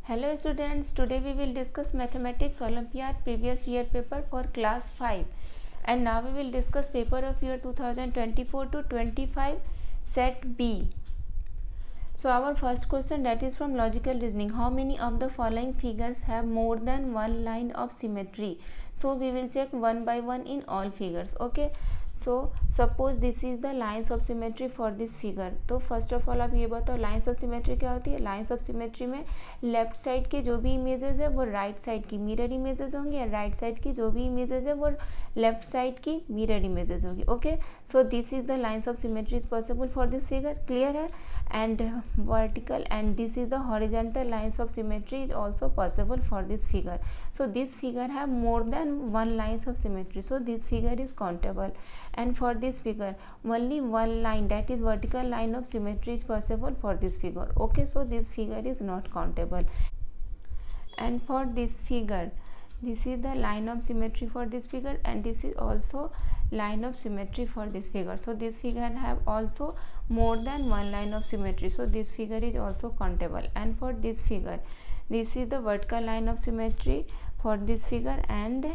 Hello students, today we will discuss Mathematics Olympiad previous year paper for class 5 and now we will discuss paper of year 2024 to 25 set B. So our first question, that is from logical reasoning. How many of the following figures have more than one line of symmetry? So we will check one by one in all figures. Okay. So suppose this is the lines of symmetry for this figure. तो first of all आप ये बताओ lines of symmetry क्या होती है. Lines of symmetry में left side के जो भी इमेजेस है वो राइट साइड की मिरर इमेजेस होंगी और राइट साइड की जो भी इमेजेस है वो लेफ्ट साइड की मिरर इमेजेस होगी. Okay, so this is the lines of symmetry is possible for this figure. Clear है. And vertical and this is the horizontal lines of symmetry is also possible for this figure. So this figure have more than one lines of symmetry, so this figure is countable. And for this figure only one line, that is vertical line of symmetry is possible for this figure. Okay, so this figure is not countable. And for this figure, this is the line of symmetry for this figure and this is also line of symmetry for this figure. So this figure have also more than one line of symmetry, so this figure is also countable. And for this figure, this is the vertical line of symmetry for this figure and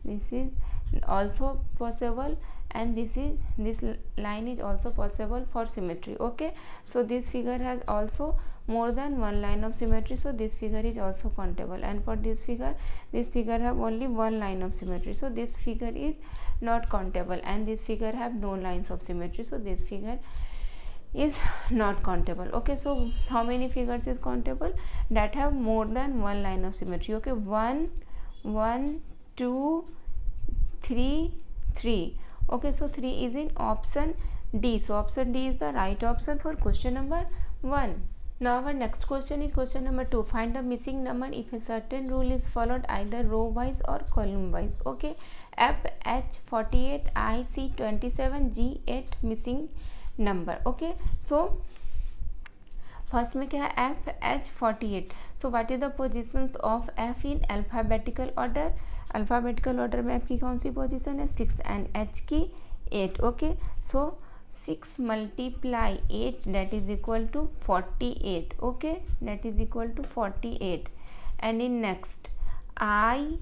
this is also possible and this line is also possible for symmetry. Okay, so this figure has also more than one line of symmetry, so this figure is also countable. And for this figure have only one line of symmetry, so this figure is not countable. And this figure have no lines of symmetry, so this figure is not countable. Okay, so how many figures is countable? That have more than one line of symmetry. Okay, 1 1 2 3 3. Okay, so 3 is in option D, so option D is the right option for question number 1. Now our next question is question number 2. Find the missing number if a certain rule is followed either row wise or column wise. Okay, F H 48, I C 27, G 8 missing number. Okay, so first में क्या है F H 48. So what is the positions of F in alphabetical order. Alphabetical order में F की कौन सी position है 6 and H की 8. Okay, so 6 multiply 8 that is equal to 48. Okay, that is equal to 48. And in next I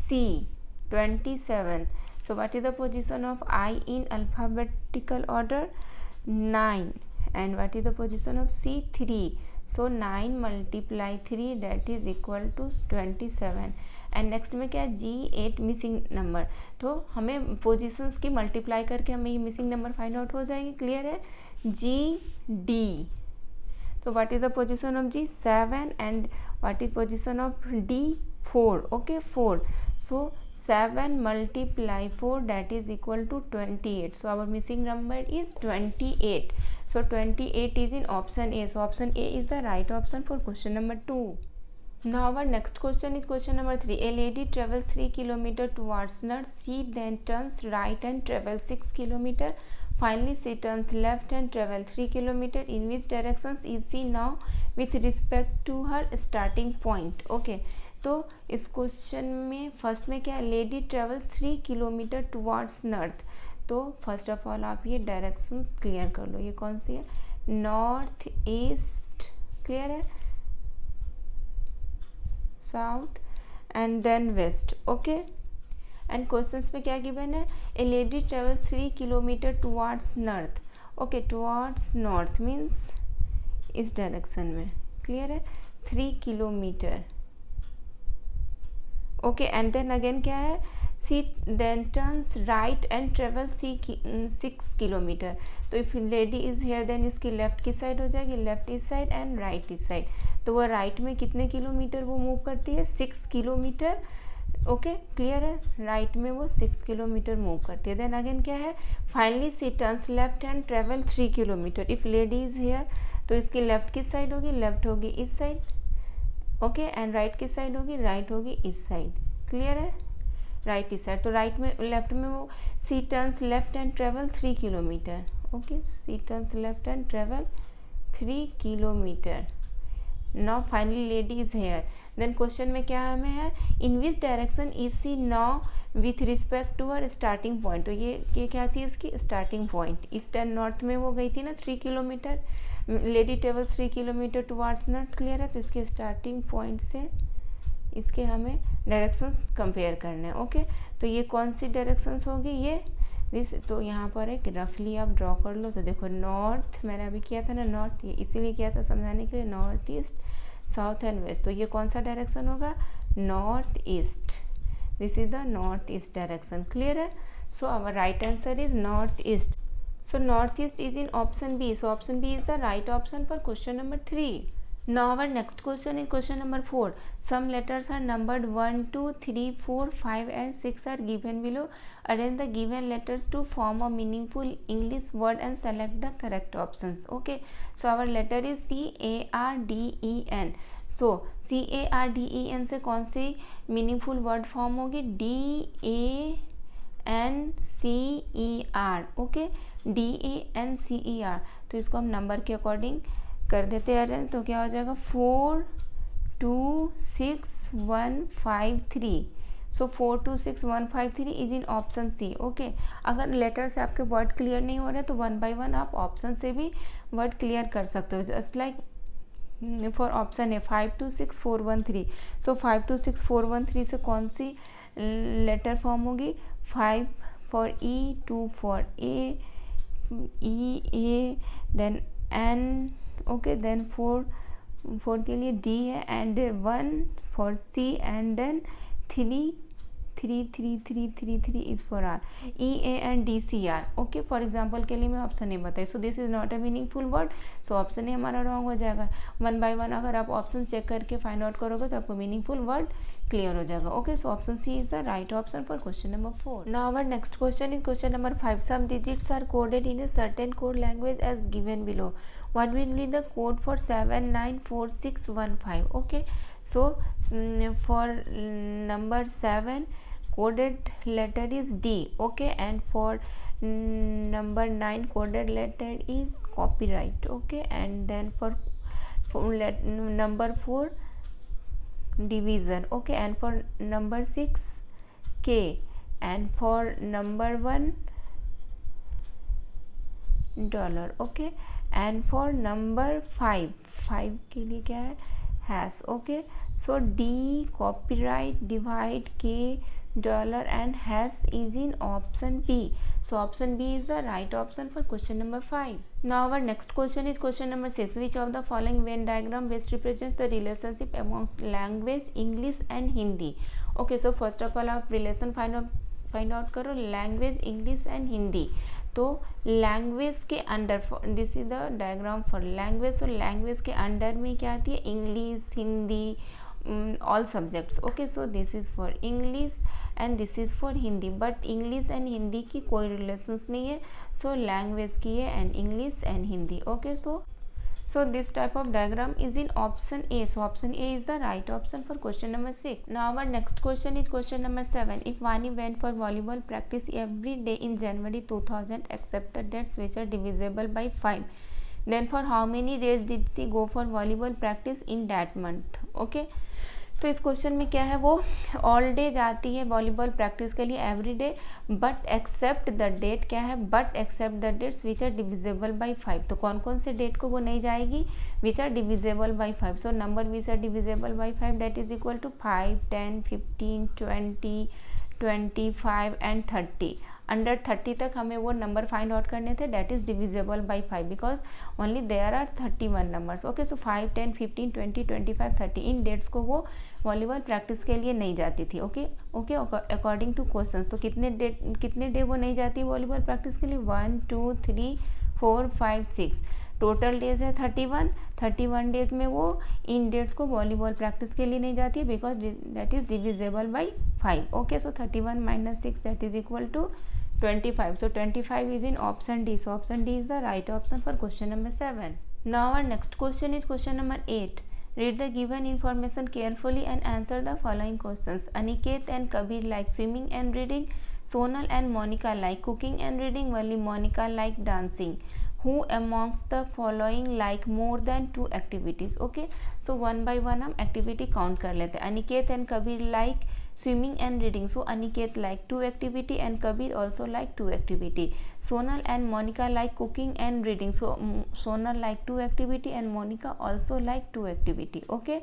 see 27. So what is the position of I in alphabetical order 9. And what is the position of C 3. So 9 multiply 3 that is equal to 27. And next में क्या है G 8 missing number. तो हमें positions की multiply करके हमें ये missing number find out हो जाएगी. क्लियर है. G D. तो what is the position of G 7 and what is position of D 4. Okay 4. So 7 multiply 4 that is equal to 28. So our missing number is 28. So 28 is in option A. So option A is the right option for question number 2. Now our next question is question number 3. A lady travels 3 km towards north. She then turns right and travels 6 km. Finally she turns left and travels 3 km. In which directions is she now with respect to her starting point? Okay, तो इस question में first में क्या है lady travels 3 kilometer towards north. तो first of all आप ये directions clear कर लो. ये कौन सी है नॉर्थ ईस्ट. क्लियर है. South and then west. Okay, and questions में क्या गिवन है a lady travels 3 kilometer towards north. Okay, towards north means इस डायरेक्शन में. क्लियर है. 3 kilometer. Okay, and then again क्या है she then turns right and travel 6 kilometer. तो if lady is here then इसकी लेफ्ट की side हो जाएगी, लेफ्ट इस साइड एंड राइट इस साइड. तो वो राइट में कितने किलोमीटर वो मूव करती है 6 किलोमीटर. ओके, क्लियर है. राइट में वो 6 किलोमीटर मूव करती है. देन अगेन क्या है finally she turns left and travel 3 kilometer. If lady is here तो इसकी लेफ्ट किस साइड होगी, लेफ्ट होगी इस साइड. ओके, एंड राइट किस साइड होगी, राइट होगी इस साइड. क्लियर है. राइट इस साइड. तो राइट में लेफ्ट में वो she turns left and travel 3 kilometer. Okay, she turns left and travel 3 kilometer. Now finally lady is here. Then question में क्या हमें है in which direction is she now with respect to her starting point. तो ये क्या थी इसकी starting point. East and north में वो गई थी ना 3 kilometer. Lady travels 3 kilometer towards north, clear है। तो इसके स्टार्टिंग पॉइंट से इसके हमें डायरेक्शंस कंपेयर करने हैं। ओके, तो ये कौन सी डायरेक्शंस होगी, ये दिस। तो यहाँ पर एक रफली आप ड्रॉ कर लो। तो देखो नॉर्थ मैंने अभी किया था ना, नॉर्थ, ये इसीलिए किया था समझाने के लिए, north east, south and west. तो ये कौन सा डायरेक्शन होगा, north east. This is the north east direction, clear है। So our right answer is north east. So northeast is in option B. So option B is the right option for question number 3. Now our next question is question number 4. Some letters are numbered 1, 2, 3, 4, 5 and 6 are given below. Arrange the given letters to form a meaningful English word and select the correct options. Okay. So our letter is C-A-R-D-E-N. So C-A-R-D-E-N से कौन सी meaningful word form होगी, D-A-N-C-E-R. Okay, D-A-N-C-E-R. तो इसको हम number के according कर देते हैं। तो क्या हो जाएगा, 4, 2, 6, 1, 5, 3. So 4, 2, 6, 1, 5, 3 is in option C. Okay, अगर लेटर से आपके वर्ड क्लियर नहीं हो रहे तो 1 by 1 आप ऑप्शन से भी वर्ड क्लियर कर सकते हो। जस्ट लाइक फॉर ऑप्शन है 5, 2, 6, 4, 1, 3. सो 5, 2, 6, 4, 1, 3 से कौन सी लेटर फॉर्म होगी, 5 for E, 2 for A, E, A, then N. Okay, then 4 के लिए D है, and 1 for C, and then 3 is for R. E, A and D, C, R. Okay, for example के लिए मैं ऑप्शन नहीं बताई. So this is not a meaningful word. So option A हमारा wrong हो जाएगा. 1 by 1 अगर आप ऑप्शन चेक करके फाइंड आउट करोगे तो आपको मीनिंगफुल वर्ड क्लियर हो जाएगा. Okay, so option C is the right option for question number 4. Now our next question is question number 5. Some digits are coded in a certain code language as given below. What will be the code for 794615? Okay, so for number 7 coded letter is D. Okay, and for number 9 coded letter is copyright. Okay, and then for number 4 division. Okay, and for number 6 K, and for number 1 $. Okay, and for number 5 के लिए क्या है, hash. Okay, so D copyright, divide, के $, and hash is in option B. So option B is the right option for question number 5. Now our next question is question number 6. Which of the following Venn diagram best represents the relationship amongst language English and Hindi. Okay, so first of all आप relation find out करो, language English and Hindi. तो language के under, this is the diagram for language. So language के under में क्या आती है, English, Hindi, all subjects. Okay, so this is for English and this is for Hindi. But English and Hindi की कोई रिलेशंस नहीं है. सो लैंग्वेज की है and English and Hindi. Okay, so this type of diagram is in option A. So option A is the right option for question number 6. Now our next question is question number 7. If Vani went for volleyball practice every day in January 2000 except the dates which are divisible by 5, then for how many days did she go for volleyball practice in that month? Okay, तो इस question में क्या है, वो all day जाती है volleyball practice के लिए every day, but except the date, क्या है, but except the dates which are divisible by 5. तो कौन कौन से डेट को वो नहीं जाएगी, which are divisible by 5. So number which are divisible by 5 that is equal to 5, 10, 15, 20, 25 and 30. Under 30 तक हमें वो नंबर फाइंड आउट करने थे, that is divisible by 5 because only there are 31 numbers. Okay, so 5, 10, 15, 20, 25, 30 इन डेट्स को वो volleyball practice के लिए नहीं जाती थी. Okay, according two questions. तो कितने डे वो नहीं जाती वॉलीबॉल प्रैक्टिस के लिए, 1, 2, 3, 4, 5, 6. टोटल डेज है 31 डेज में वो इन डेट्स को वॉलीबॉल प्रैक्टिस के लिए नहीं जाती है because that is divisible by 5. Okay, so 31 - 6 that is equal to 25. So 25 is in option D. So option D is the right option for question number 7. Now our next question is question number 8. Read the given information carefully and answer the following questions. Aniket and Kabir like swimming and reading. Sonal and Monica like cooking and reading. Only Monica like dancing. Who amongst the following like more than 2 activities. Okay, so 1 by 1 हम activity count कर लेते हैं। Aniket and Kabir like swimming and reading, so Aniket like 2 activity and Kabir also like 2 activity. Sonal and Monica like cooking and reading, so Sonal like 2 activity and Monica also like 2 activity. Okay,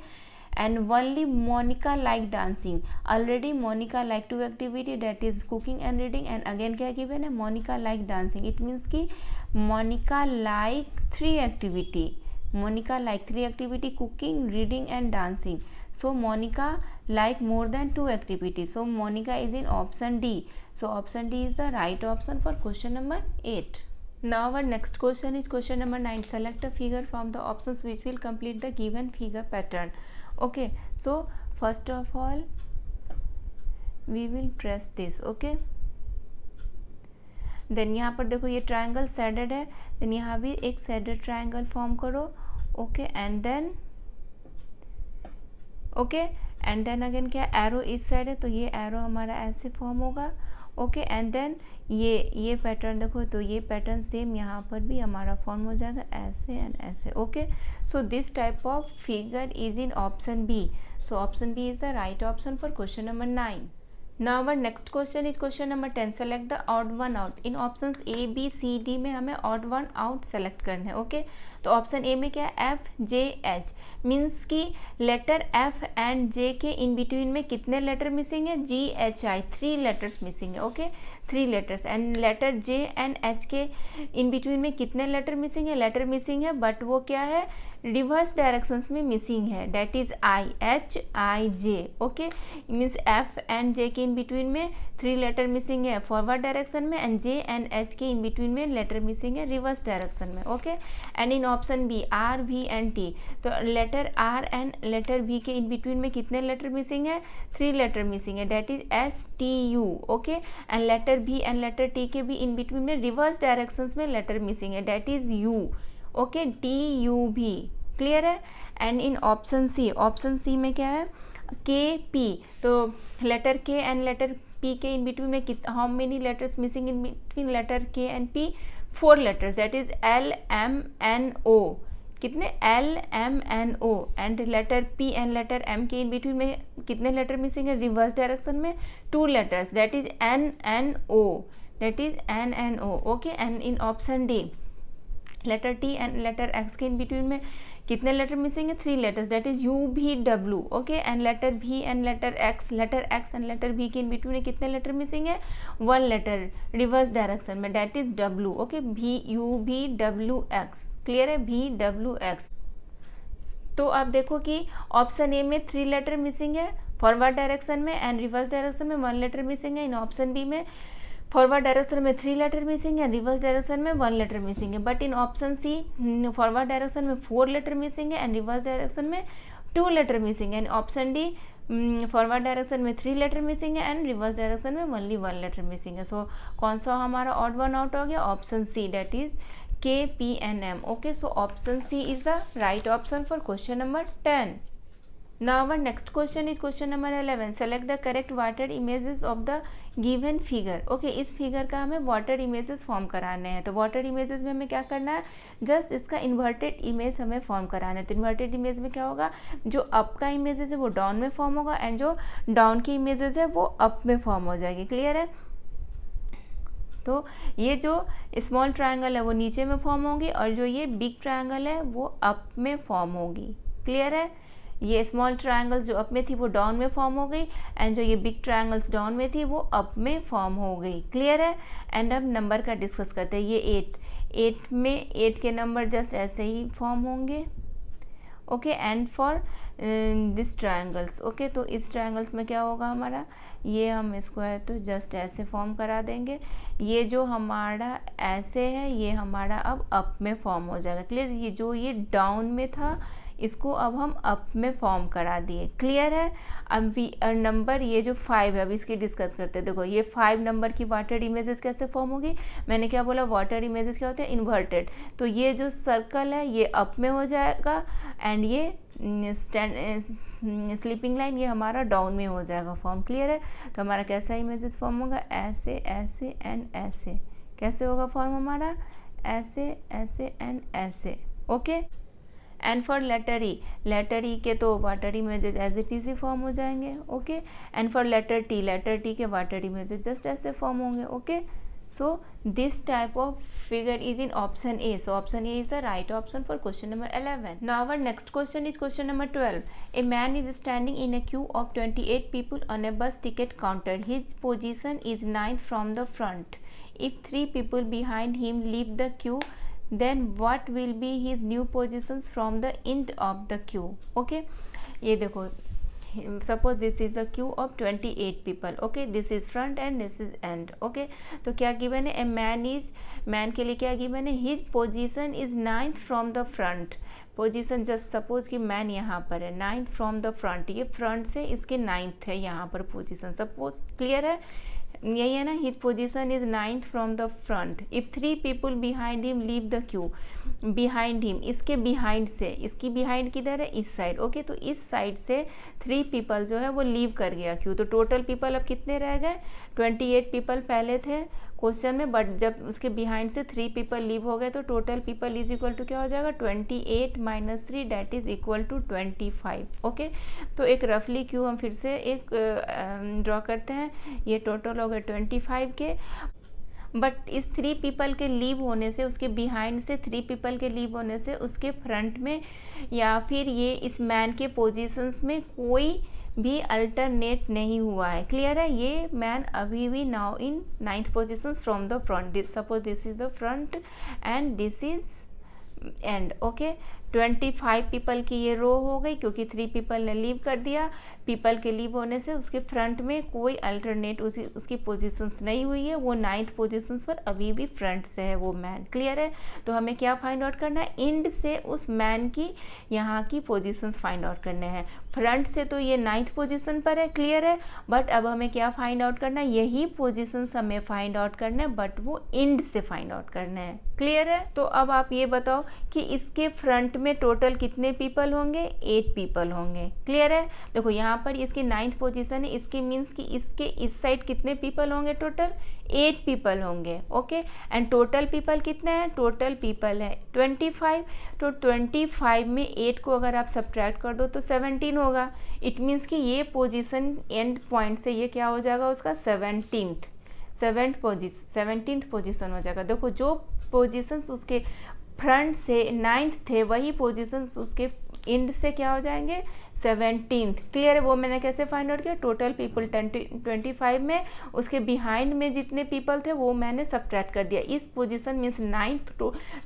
and only Monica like dancing, already Monica like 2 activity, that is cooking and reading, and again क्या given है, Monica like dancing, it means कि Monica like 3 activity, Monica like 3 activity, cooking, reading and dancing. So Monica like more than 2 activities. So Monica is in option D. So option D is the right option for question number 8. Now our next question is question number 9. Select a figure from the options which will complete the given figure pattern. Okay, so first of all we will press this. Okay, then यहाँ पर देखो ये triangle shaded है, then यहाँ भी एक shaded triangle form करो. Okay, and then okay, and then again क्या, एरो इस साइड है तो ये एरो हमारा ऐसे फॉर्म होगा. ओके, एंड देन ये पैटर्न देखो, तो ये पैटर्न सेम यहाँ पर भी हमारा फॉर्म हो जाएगा ऐसे एंड ऐसे. Okay, so this type of figure is in option B. So option B is the right option for question number 9. Now our next question is question number 10. Select the odd one out. In options A, B, C, D में हमें odd one out select करना है. Okay, तो option A में क्या है, F, J, H, means कि letter F and J के इन बिटवीन में कितने लेटर मिसिंग है, G, H, I, 3 letters missing है. Okay, 3 letters. And letter J and H के इन बिटवीन में कितने लेटर मिसिंग है, लेटर मिसिंग है, बट वो क्या है, रिवर्स डायरेक्शंस में मिसिंग है, that is I, H, I, J. Okay, means F and J के इन बिटवीन में 3 लेटर मिसिंग है फॉरवर्ड डायरेक्शन में, एंड J एंड H के इन बिटवीन में लेटर मिसिंग है रिवर्स डायरेक्शन में. Okay, and in option B R, V and T, तो letter R and letter V के इन बिटवीन में कितने लेटर मिसिंग है, 3 लेटर मिसिंग है, that is S, T, U. Okay, and letter V and letter T के भी in between में reverse directions में लेटर मिसिंग है, that is U. Okay, T, U, V. Clear है. एंड इन ऑप्शन सी में क्या है, K, P, तो letter K and letter P के इन बिटवीन में how many letters missing in between letter K and P, 4 letters, that is L, M, N, O. कितने, L, M, N, O. And letter P and letter M के in between में कितने letter missing है reverse direction में, 2 letters, that is N, N, O, that is N, N, O. Okay, and in option D letter T and letter X के in between में कितने letter missing है, 3 letters, that is U, V, W. Okay, and letter V and letter X and letter V के in between में कितने letter missing है, 1 letter reverse direction में, that is W. Okay, V, U, V, W, X. Clear है, V, W, X. तो आप देखो कि ऑप्शन ए में 3 लेटर मिसिंग है फॉरवर्ड डायरेक्शन में, एंड रिवर्स डायरेक्शन में 1 लेटर मिसिंग है. इन ऑप्शन बी में फॉरवर्ड डायरेक्शन में 3 लेटर मिसिंग है, रिवर्स डायरेक्शन में 1 लेटर मिसिंग है. But in option C forward direction में 4 लेटर मिसिंग है एंड रिवर्स डायरेक्शन में 2 लेटर मिसिंग है. And option D forward direction में 3 लेटर मिसिंग है एंड रिवर्स डायरेक्शन में ओनली 1 लेटर मिसिंग है. सो कौन सा हमारा ऑड वन आउट हो गया, option C, that is K, P and M. Okay, so option C is the right option for question number 10. Now our next question is question number 11. Select the correct water images of the given figure. Okay, इस figure का हमें water images form कराने हैं. तो water images में हमें क्या करना है, जस्ट इसका इन्वर्टेड इमेज हमें फॉर्म कराना है. तो इन्वर्टेड इमेज में क्या होगा, जो अप का इमेजेस है वो डाउन में फॉर्म होगा, एंड जो डाउन की इमेजेस है वो अप में फॉर्म हो जाएगी. क्लियर है. तो ये जो स्मॉल ट्रायंगल है वो नीचे में फॉर्म होगी, और जो ये बिग ट्रायंगल है वो अप में फॉर्म होगी. क्लियर है. ये स्मॉल ट्रायंगल्स जो अप में थी वो डाउन में फॉर्म हो गई, एंड जो ये बिग ट्रायंगल्स डाउन में थी वो अप में फॉर्म हो गई. क्लियर है. एंड अब नंबर का डिस्कस करते हैं. ये 8 में 8 के नंबर जस्ट ऐसे ही फॉर्म होंगे. Okay, and for this triangles. Okay, तो इस ट्रायंगल्स में क्या होगा हमारा, ये हम स्क्वायर तो जस्ट ऐसे फॉर्म करा देंगे. ये जो हमारा ऐसे है ये हमारा अब अप में फॉर्म हो जाएगा. क्लियर. ये जो ये डाउन में था इसको अब हम अप में फॉर्म करा दिए. क्लियर है. अब नंबर ये जो 5 है, अब इसकी डिस्कस करते हैं. देखो ये 5 नंबर की वाटर इमेजेस कैसे फॉर्म होगी. मैंने क्या बोला, वाटर इमेजेस क्या होते हैं, इन्वर्टेड. तो ये जो सर्कल है ये अप में हो जाएगा, एंड ये स्लीपिंग लाइन ये हमारा डाउन में हो जाएगा फॉर्म. क्लियर है. तो हमारा कैसा इमेजेस फॉर्म होगा, ऐसे ऐसे एंड ऐसे. कैसे होगा फॉर्म हमारा, ऐसे ऐसे एंड ऐसे, okay. And for letter E के तो water images as it is ही फॉर्म हो जाएंगे, okay. And for letter T के वाटर इमेजेस जस्ट ऐसे फॉर्म होंगे, okay. So this type of figure is in option A, so option A is the right option for question number 11. Now our next question is question number 12. A man is standing in a queue of 28 people on a bus ticket counter. His position is 9th from the front. If 3 people behind him leave the queue, then what will be his new positions from the end of the queue, okay. ये देखो, suppose this is the queue of 28 people, okay, this is front and this is end, okay. तो क्या given है, a man के लिए क्या given है, his position is 9th from the front. Position just suppose कि मैन यहाँ पर है 9th फ्रॉम द फ्रंट, ये फ्रंट से इसके 9th है यहाँ पर पोजीशन, सपोज क्लियर है, यही है ना। His position is 9th from the front. If 3 people behind him leave the Q, behind him इसके बिहाइंड से, इसकी बिहाइंड किधर है, इस साइड, ओके। तो इस साइड से 3 पीपल जो है वो लीव कर गया क्यू। तो टोटल पीपल अब कितने रह गए, 28 पीपल पहले थे क्वेश्चन में, बट जब उसके बिहाइंड से 3 पीपल लीव हो गए तो total people is equal to क्या हो जाएगा, 28 minus 3 that is equal to 25, okay. तो एक रफली क्यू हम फिर से एक ड्रॉ करते हैं, ये टोटल हो गए 25 के, बट इस 3 पीपल के लीव होने से, उसके बिहाइंड से 3 पीपल के लीव होने से उसके फ्रंट में या फिर ये इस मैन के पोजीशंस में कोई भी अल्टरनेट नहीं हुआ है, क्लियर है। ये मैन अभी भी now in 9th positions from the front, suppose this is the front end this is and, okay. 25 people की ये रो हो गई क्योंकि 3 पीपल ने लीव कर दिया, पीपल के लीव होने से उसके फ्रंट में कोई अल्टरनेट उसकी पोजीशंस नहीं हुई है, वो 9th पोजीशंस पर अभी भी फ्रंट से है वो मैन, क्लियर है। तो हमें क्या फाइंड आउट करना है, एंड से उस मैन की यहाँ की पोजीशंस फाइंड आउट करने हैं। फ्रंट से तो ये 9th पोजीशन पर है, क्लियर है, बट अब हमें क्या फाइंड आउट करना है, यही पोजीशंस हमें फाइंड आउट करना है, बट वो एंड से फाइंड आउट करना है, क्लियर है। तो अब आप ये बताओ कि इसके फ्रंट में टोटल कितने पीपल होंगे, 8 पीपल होंगे, क्लियर है। देखो यहाँ पर इसकी 9th पोजीशन है, इसकी मीन्स कि इसके इस साइड कितने पीपल होंगे, टोटल 8 पीपल होंगे, ओके। एंड टोटल पीपल कितने हैं, टोटल पीपल है 25। तो 25 में 8 को अगर आप सब्ट्रैक्ट कर दो तो 17 होगा। इट मीन्स कि ये पोजीशन एंड पॉइंट से ये क्या हो जाएगा, उसका 17th पोजीशन हो जाएगा। देखो जो पोजीशंस उसके फ्रंट से 9th थे वही पोजीशंस उसके एंड से क्या हो जाएंगे, 17th, क्लियर है। वो मैंने कैसे फाइंड आउट किया, टोटल पीपल 25 में उसके बिहाइंड में जितने पीपल थे वो मैंने सब्ट्रैक्ट कर दिया। इस position means 9th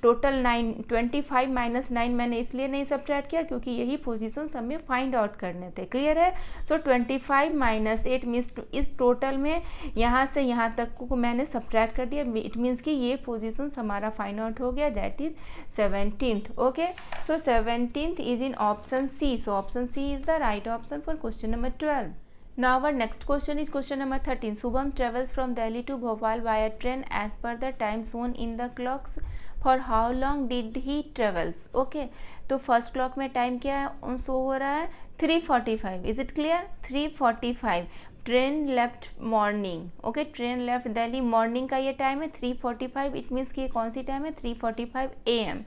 total 25 minus 9 मैंने इसलिए नहीं सब्ट्रैक्ट किया क्योंकि यही पोजीशन हमें फाइंड आउट करने थे, क्लियर है। सो 25 माइनस 8 मीन्स इस टोटल में यहाँ से यहाँ तक को मैंने सब्ट्रैक्ट कर दिया। इट मीन्स कि ये पोजीशन हमारा फाइंड आउट हो गया, that is 17th, okay. So 17th is in option C, so option C is the right option for question number 12. Now our next question is question number 13. Shubham travels from Delhi to Bhopal via train as per the time shown in the clocks. For how long did he travels? Okay, तो first clock में time क्या है, show हो रहा है 3:45. Is it clear, 3:45. Train left morning, okay, train left Delhi, morning का ये time है 3:45. इट मीन्स कि ये कौन सी टाइम है, 3:45 AM.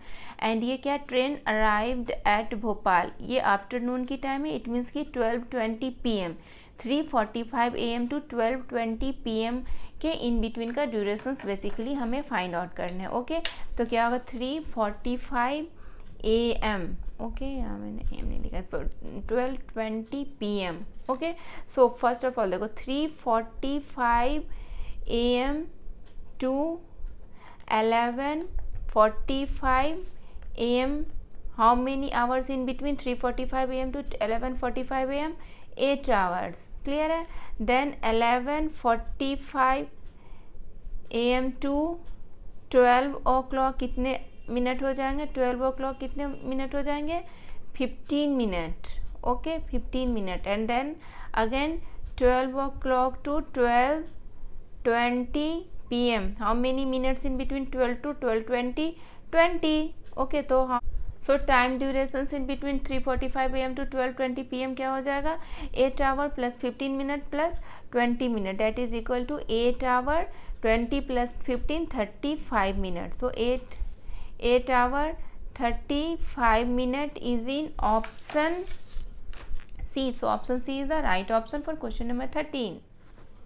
एंड ये क्या, ट्रेन अराइव्ड एट भोपाल, ये आफ्टरनून की टाइम है। इट मीन्स कि 12:20 PM. 3:45 AM टू 12:20 PM के इन बिटवीन का ड्यूरेशंस बेसिकली हमें फाइंड आउट करना है, ओके। तो क्या होगा, 3:45 AM, ओके, यहाँ मैंने AM नहीं लिखा, 12:20 PM, okay. So first of all देखो 3:45 AM to 11:45 AM, how many hours in between 3:45 AM to 11:45 AM, 8 hours, clear है। देन 11:45 AM टू 12 o'clock कितने मिनट हो जाएंगे, 12 o'clock कितने मिनट हो जाएंगे, 15 minute, okay, 15 minute. And then again 12 o'clock to 12:20 PM, how many minutes in between 12 to 12:20, 20, okay. तो हाँ, so time durations in between 3:45 AM to 12:20 PM क्या हो जाएगा, 8 hour plus 15 minute plus 20 minute, that is equal to 8 hour 20 plus 15 35 minute. So 8 8 hour 35 minute is in option C. So option C is the right option for question number 13.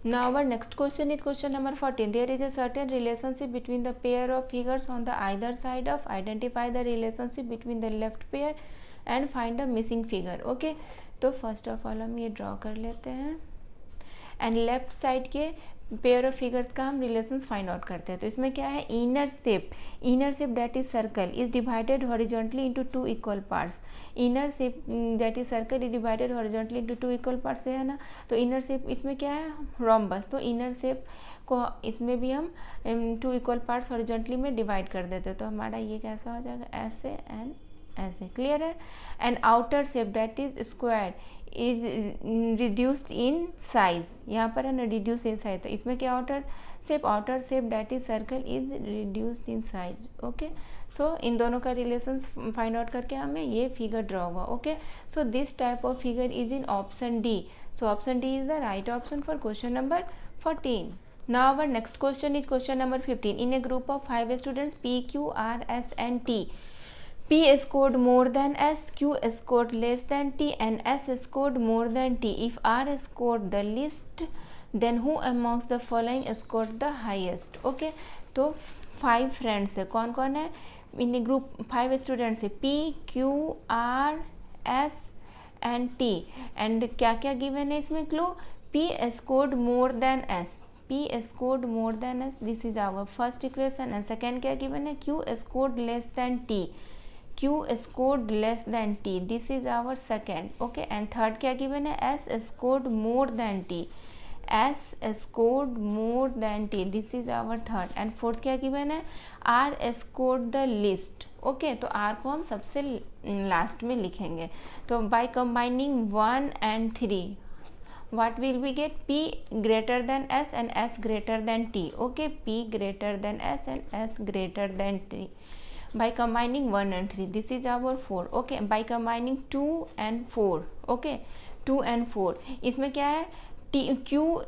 Now our next question is question number 14. There is a certain relationship between the pair of figures on the either side of. Identify the relationship between the left pair and find the missing figure. Okay, तो first of all हम ये draw कर लेते हैं and left side के pair of figures का हम relations find out करते हैं. तो इसमें क्या है, inner shape that is circle is divided horizontally into 2 equal parts. Inner shape that is circle is divided horizontally into 2 equal parts है ना. तो इनर शेप इसमें क्या है, रोम्बस. तो इनर शेप को इसमें भी हम 2 इक्वल पार्ट्स हॉरिजॉन्टली में डिवाइड कर देते हैं. तो हमारा ये कैसा हो जाएगा, ऐसे एंड ऐसे. क्लियर है. And outer shape that is square is reduced in size. यहाँ पर है ना रिड्यूस इन साइज. तो इसमें क्या outer shape that is circle is reduced in size. Okay, so in दोनों का रिलेशंस फाइंड आउट करके हमें ये फिगर ड्रॉ हुआ. Okay, so this type of figure is in option D. So option D is the right option for question number 14. Now our next question is question number 15. In a group of 5 students P, Q, R, S and T, P scored more than S, Q scored less than T and S scored more than T. If R scored the least, then who amongst the following scored the highest? Okay, तो 5 friends है. कौन कौन है इन group, 5 students है. P, Q, R, S and T. And क्या क्या given है इसमें clue, P scored more than S. P scored more than S. This is our first equation. And second क्या given है, Q scored less than T. Q scored less than T. This is our second. Okay. And third क्या given है, S scored more than T. S scored more than T. This is our third. And fourth क्या given है, R scored the least. Okay, तो R को हम सबसे last में लिखेंगे. तो by combining 1 and 3 what will we get, P greater than S and S greater than T. Okay, P greater than S and S greater than T by combining 1 and 3. This is our 4. Okay, by combining 2 and 4. Okay, 2 and 4. इसमें क्या है, T Q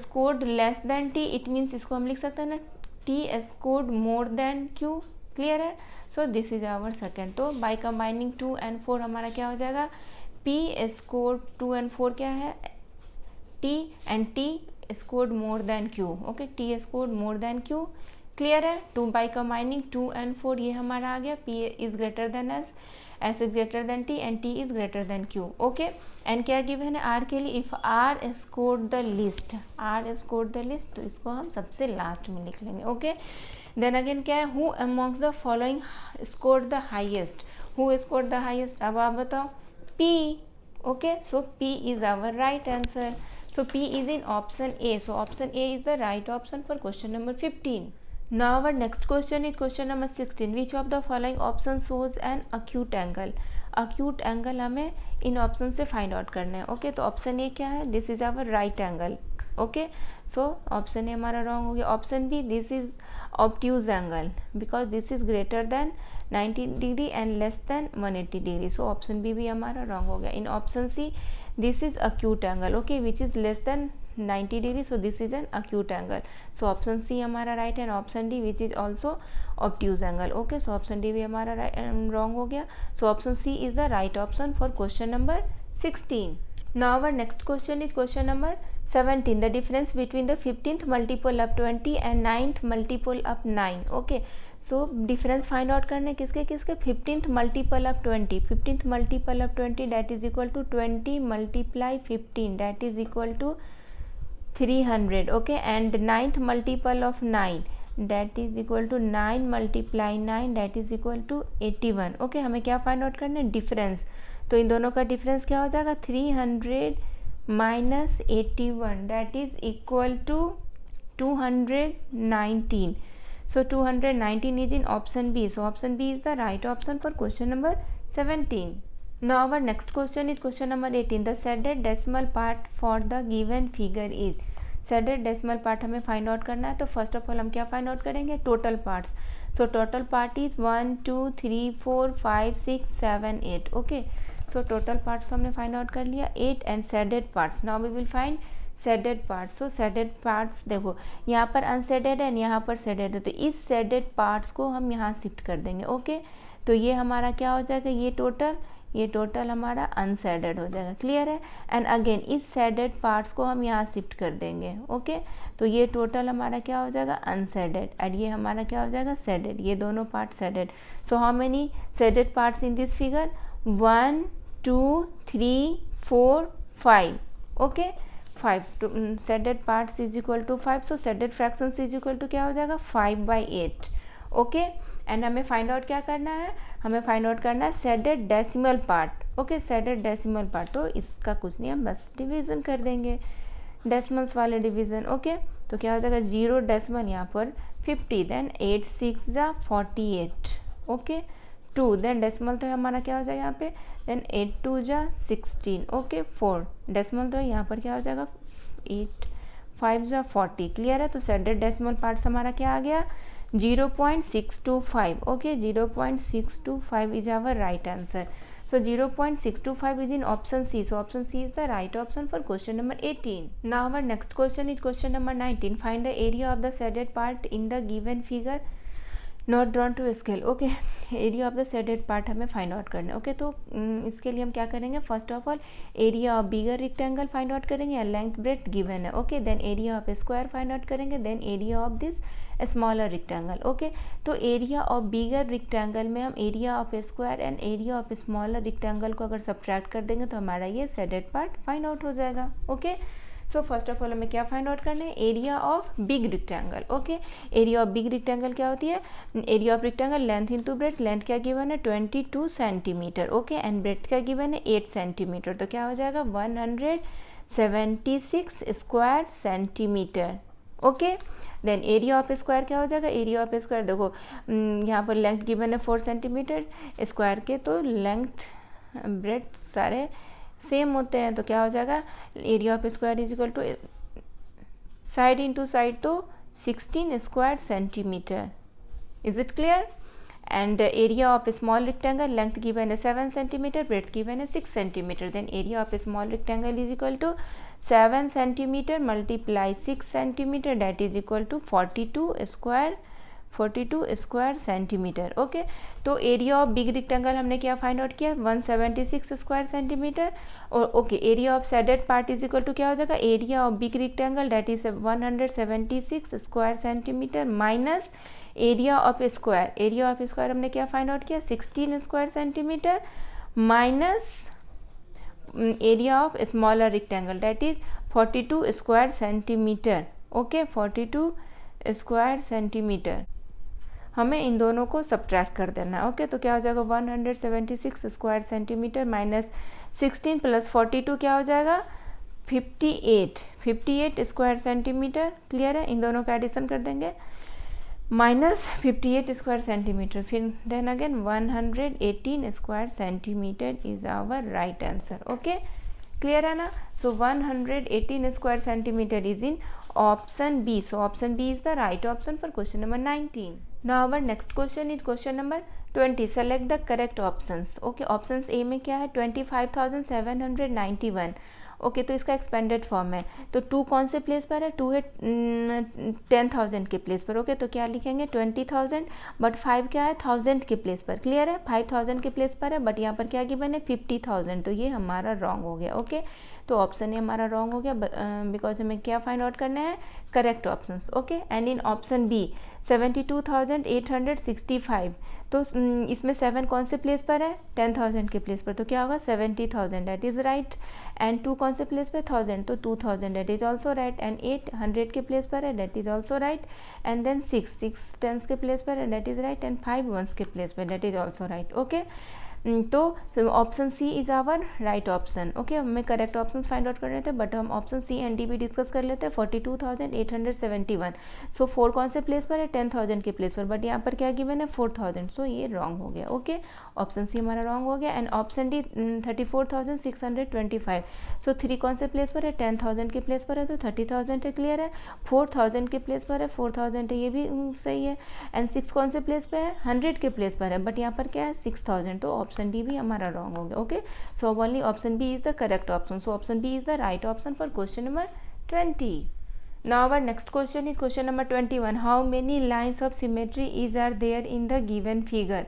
scored less than T. it means इसको हम लिख सकते हैं ना, T scored more than Q. Clear है. So this is our second. तो बाय कंबाइनिंग 2 and 4 हमारा क्या हो जाएगा, P scored 2 and 4 क्या है, T and T scored more than Q. Okay, T scored more than Q. Clear है. 2 by combining 2 and 4 ये हमारा आ गया. P is greater than S, S is greater than T and T is greater than Q. Okay, and क्या given है R के लिए, if R scored the least, R scored the least, तो इसको हम सबसे लास्ट में लिख लेंगे. Okay, then again क्या है, who amongst the following scored the highest. Who scored the highest, अब आप बताओ, P. Okay, so P is our right answer. So P is in option A. So option A is the right option for question number 15. Now our next question is question number 16. Which of the following options shows an acute angle? Acute angle हमें इन option से find out करना है. Okay, तो option A क्या है, this is our right angle. Okay, so option A हमारा wrong हो गया. Option B, this is obtuse angle because this is greater than 90 degree and less than 180 degree. So option B भी हमारा wrong हो गया. In option C, this is acute angle, okay, which is less than 90 degree. So this is an acute angle. So option C हमारा right and option D which is also obtuse angle. Okay, so option D भी हमारा wrong हो गया. So option C is the right option for question number 16. Now our next question is question number 17. The difference between the 15th multiple of 20 and 9th multiple of 9. Okay, so difference find out करने किसके किसके, 15th multiple of 20. 15th multiple of 20 that is equal to 20 multiply 15 that is equal to 300. Okay, and 9th multiple of 9 that is equal to 9 multiply 9 that is equal to 81. Okay, हमें क्या find out करना है, difference. तो इन दोनों का difference क्या हो जाएगा, 300 minus 81 that is equal to 219. So 219 is in option B. So option B is the right option for question number 17. Now our next question is question number 18. The shaded decimal part for the given figure is. shaded decimal part हमें find out करना है. तो first of all हम क्या find out करेंगे, total parts. So total part is 1 2 3 4 5 6 7 8. Okay, so total parts हमने find out कर लिया 8 and shaded parts. Now we will find shaded part. So shaded parts देखो यहाँ पर अनशेडेड है एंड यहाँ पर शेडेड है, तो इस शेडेड पार्ट्स को हम यहाँ शिफ्ट कर देंगे। ओके, तो ये हमारा क्या हो जाएगा, ये टोटल हमारा अनशेडेड हो जाएगा। क्लियर है। एंड अगेन इस शेडेड पार्ट्स को हम यहाँ शिफ्ट कर देंगे। ओके, तो ये टोटल हमारा क्या हो जाएगा, अनशेडेड, एंड ये हमारा क्या हो जाएगा, शेडेड। ये दोनों part shaded. So how many shaded parts in this figure, 1 2 3 4 5। Okay, 5 shaded parts is equal to 5। So shaded fractions is equal to क्या हो जाएगा, 5/8। ओके, एंड हमें फाइंड आउट क्या करना है, हमें फाइंड आउट करना है shaded decimal part. Okay, shaded decimal part, तो इसका कुछ नहीं, हम बस डिवीज़न कर देंगे, डेसिमल्स वाले डिवीज़न। ओके, तो क्या हो जाएगा, 0 डेसिमल यहाँ पर 50, देन 8 6 जा 48। ओके, 2 देन डेसिमल तो हमारा क्या हो जाएगा यहाँ पे, देन 8 2 जा 16। ओके, 4 डेसिमल तो यहाँ पर क्या हो जाएगा, 8 5 जा 40। क्लियर है। तो शेडेड डेसिमल पार्ट्स हमारा क्या आ गया, 0.625. Okay, 0.625 is our right answer. So 0.625 is in option C. So option C is the right option for question number 18. Now our next question is question number 19. Find the area of the shaded part in the given figure not drawn to scale. Okay, area of the shaded part हमें find out करना है। Okay, तो इसके लिए हम क्या करेंगे, first of all area of bigger rectangle find out करेंगे, या लेंथ ब्रेड्थ गिवन है। Okay, then area of square find out करेंगे, then area of this smaller rectangle. Okay, तो एरिया ऑफ बिगर रेक्टेंगल में हम area of square and area of smaller rectangle को अगर subtract कर देंगे तो हमारा ये शेडेड पार्ट फाइंड आउट हो जाएगा। Okay, so first of all हमें क्या फाइंड आउट करना है, area of big rectangle. Okay, area of big rectangle क्या होती है, area of rectangle length into breadth. Length क्या गिवन है, 22 सेंटीमीटर। ओके, एंड ब्रेड्थ क्या गिवन है, 8 सेंटीमीटर। तो क्या हो जाएगा, 176 square centimetre. Okay, then area of square क्या हो जाएगा, एरिया ऑफ स्क्वायर देखो यहाँ पर लेंथ गिवन है 4 सेंटीमीटर, स्क्वायर के तो लेंथ ब्रेड्थ सारे सेम होते हैं, तो क्या हो जाएगा, area of square is equal to side into side तो 16 square centimetre. Is it clear. And area of small rectangle length given है 7 सेंटीमीटर, ब्रेड्थ गिवन है 6 centimetre. Then area of small rectangle is equal to 7 centimetre multiply 6 centimetre, that is equal to 42 square centimetre. Okay, तो area of big rectangle हमने क्या find out किया, 176 square centimetre. और okay, area of shaded part is equal to क्या हो जाएगा, area of big rectangle that is 176 square centimetre minus area of square. Area of square हमने क्या find out किया, 16 square centimetre minus area of smaller rectangle that is 42 square centimetre. Okay, 42 square centimetre, हमें इन दोनों को subtract कर देना है। ओके, तो क्या हो जाएगा, 176 स्क्वायर सेंटीमीटर माइनस 16 प्लस 42 क्या हो जाएगा, 58 स्क्वायर सेंटीमीटर। क्लियर है। इन दोनों का एडिशन कर देंगे, माइनस 58 स्क्वायर सेंटीमीटर, फिर then again 118 square centimetre is our right answer. Okay, clear है ना। So 118 square centimetre is in option B. So option B is the right option for question number 19. Now our next question is question number 20. Select the correct options. Okay, options A में क्या है, 25,791. Okay, तो इसका expanded form है, तो 2 कौन से place पर है, 2 है 10,000 के प्लेस पर। ओके, तो क्या लिखेंगे 20,000, बट 5 क्या है 1000 के प्लेस पर। क्लियर है, 5000 के प्लेस पर है, बट यहाँ पर क्या गिवन है 50,000, तो ये हमारा रॉन्ग हो गया। ओके, तो ऑप्शन ए हमारा रॉन्ग हो गया, बिकॉज हमें क्या फाइंड आउट करना है, correct options. Okay, and in option B 72,865, तो इसमें 7 कौन से प्लेस पर है, 10,000 के प्लेस पर, तो क्या होगा 70,000, दैट इज़ राइट। एंड 2 कौन से प्लेस पर 1000, तो 2000, that is also right. And 8 100 के प्लेस पर है, that is also right. And then 6 tens के प्लेस पर है, that is right. And 5 ones के प्लेस पर, that is also right. Okay, तो option C is our right option. Okay, हमें करेक्ट ऑप्शंस फाइंड आउट करने थे, बट हम ऑप्शन सी एंड डी भी डिस्कस कर लेते हैं। 42,871, सो 4 कौन से प्लेस पर है, 10,000 के प्लेस पर, बट यहाँ पर क्या गिवन है 4,000, सो ये रॉन्ग हो गया। ओके, ऑप्शन सी हमारा रॉन्ग हो गया। एंड ऑप्शन डी 34,625, सो 3 कौन से प्लेस पर है, 10,000 के प्लेस पर है, तो 30,000 है। क्लियर है, 4,000 के प्लेस पर है, 4,000 है, ये भी सही है। एंड 6 कौन से प्लेस पर है, 100 के प्लेस पर है, बट यहाँ पर क्या है 6,000, तो ऑप्शन डी भी हमारा रॉन्ग हो गया। Okay, so only option B is the correct option. So option B is the right option for question number 20. Now our next question is question number 21. How many lines of symmetry are there in the given figure?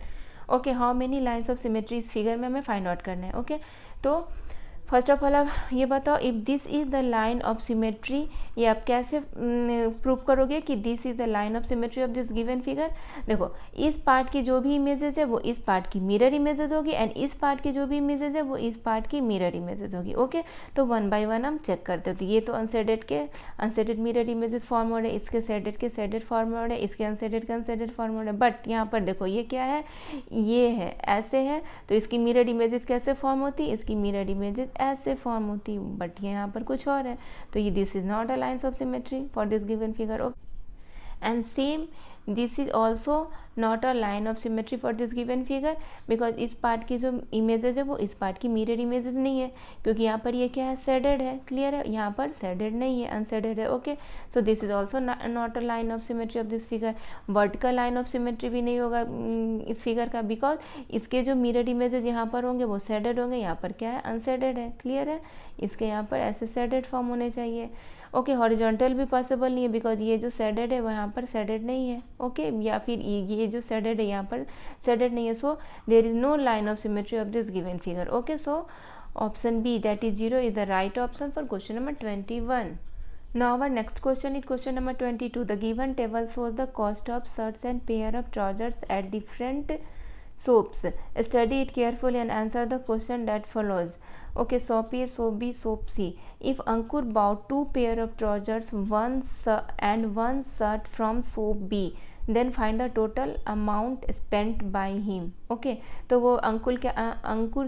Okay, how many lines of symmetry इस figure में हमें find out करना है. Okay, तो first of all आप ये बताओ, if this is the line of symmetry, ये आप कैसे प्रूव करोगे कि this is the line of symmetry of this given figure. देखो, इस पार्ट की जो भी इमेजेस है वो इस पार्ट की मिरर इमेजेस होगी, एंड इस पार्ट की जो भी इमेजेस है वो इस पार्ट की मिरर इमेजेस होगी. ओके, तो वन बाय वन हम चेक करते हो. तो ये तो अनसेडेड मिरर इमेजेस फॉर्म हो रहे हैं, इसके सेडेड फॉर्म हो रहे हैं, इसके अनसेडेड फॉर्म हो रहे हैं. बट यहाँ पर देखो ये क्या है, ये है ऐसे है, तो इसकी मिरर इमेजेस कैसे फॉर्म होती है, इसकी मिरर इमेजेस ऐसे फॉर्म होती, बट यहाँ पर कुछ और है. तो ये this is not a lines of symmetry for this given figure. And same this is also not a line of symmetry for this given figure, because इस पार्ट की जो इमेजेस है वो इस पार्ट की मिरर इमेजेस नहीं है, क्योंकि यहाँ पर ये क्या है, सेडेड है. क्लियर है, यहाँ पर सेडेड नहीं है, अनसेडेड है. Okay, so this is also not a line of symmetry of this figure. Vertical line of symmetry भी नहीं होगा इस फिगर का, बिकॉज इसके जो मिरर इमेजेस यहाँ पर होंगे वो सेडेड होंगे, यहाँ पर क्या है, अनसेडेड है. क्लियर है, इसके यहाँ पर ऐसे सेडेड फॉर्म होने चाहिए. ओके, हॉरिजॉन्टल भी पॉसिबल नहीं है, बिकॉज ये जो सेडेड है वो यहाँ पर सेडेड नहीं है. ओके, या फिर ये जो सेडेड है यहाँ पर सेडेड नहीं है. So there is no line of symmetry of this given figure. Okay, so option B, that is 0, is the right option for question number 21. Now our next question is question number 22. The given table shows the cost of shirts and pair of trousers at different soaps. Study it carefully and answer the question that follows. Okay, soap A, soap B, soap C. If Ankur bought 2 pair of trousers, one shirt from soap B, then find the total amount spent by him. Okay, तो वो अंकुर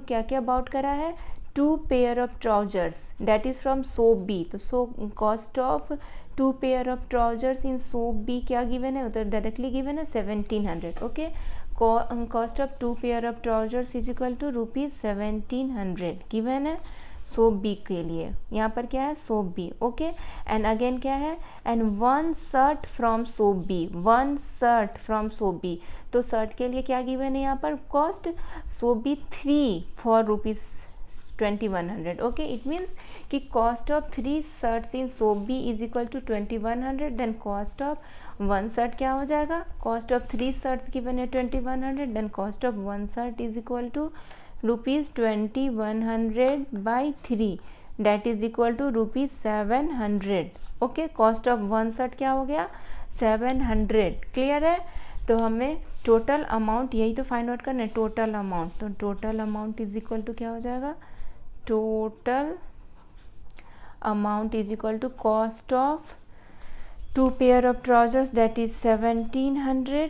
क्या क्या bought करा है, 2 pair of trousers that is from soap B. तो cost of 2 pair of trousers in soap B क्या given है, तो डायरेक्टली गिवन है 1700. Okay, cost of 2 pair of trousers is equal to ₹1700 given है सोप बी के लिए. यहाँ पर क्या है, soap B. Okay, and again क्या है, and 1 shirt from soap B, 1 shirt from soap B. तो शर्ट के लिए क्या गिवन है यहाँ पर, cost soap B 3 for ₹2100. Okay, it means कि cost of 3 shirts in soap B is equal to 2100. Then cost of 1 shirt क्या हो जाएगा, कॉस्ट ऑफ 3 शर्ट्स गिवन है 2100. Then cost of 1 shirt is equal to ₹2100 by 3, that is equal to ₹700. Okay, cost of 1 shirt क्या हो गया, 700. Clear है, तो हमें टोटल अमाउंट यही तो फाइंड आउट करना है, टोटल अमाउंट. तो total amount is equal to क्या हो जाएगा, total amount is equal to cost of 2 pair of trousers that is 1700.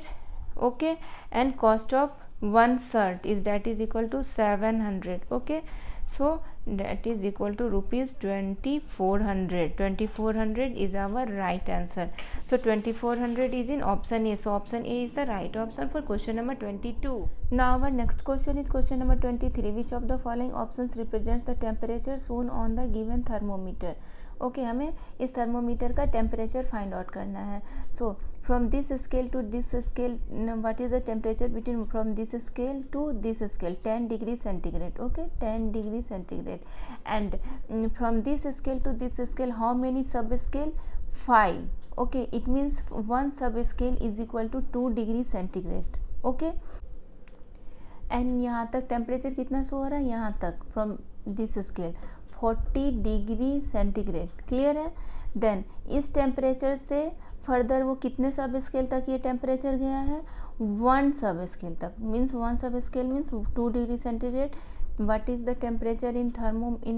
okay, and cost of 1 shirt that is equal to 700. okay, so that is equal to ₹2400. 2400 is our right answer. So 2400 is in option A. So option A is the right option for question number 22. Now our next question is question number 23. Which of the following options represents the temperature shown on the given thermometer? Okay, हमें इस thermometer का temperature find out करना है. So from this scale to this scale, what is the temperature between from this scale to this scale, 10 degree centigrade. Okay, 10 degree centigrade. And from this scale to this scale, how many sub scale, 5. Okay, it means 1 sub scale is equal to 2 degree centigrade. Okay, and यहाँ तक temperature कितना show हो रहा है, यहाँ तक from this scale 40 degree centigrade. Clear है. Then इस टेम्परेचर से फर्दर वो कितने सब स्केल तक ये टेम्परेचर गया है, 1 सब स्केल तक. Means 1 sub scale means 2 degree centigrade. What is the temperature in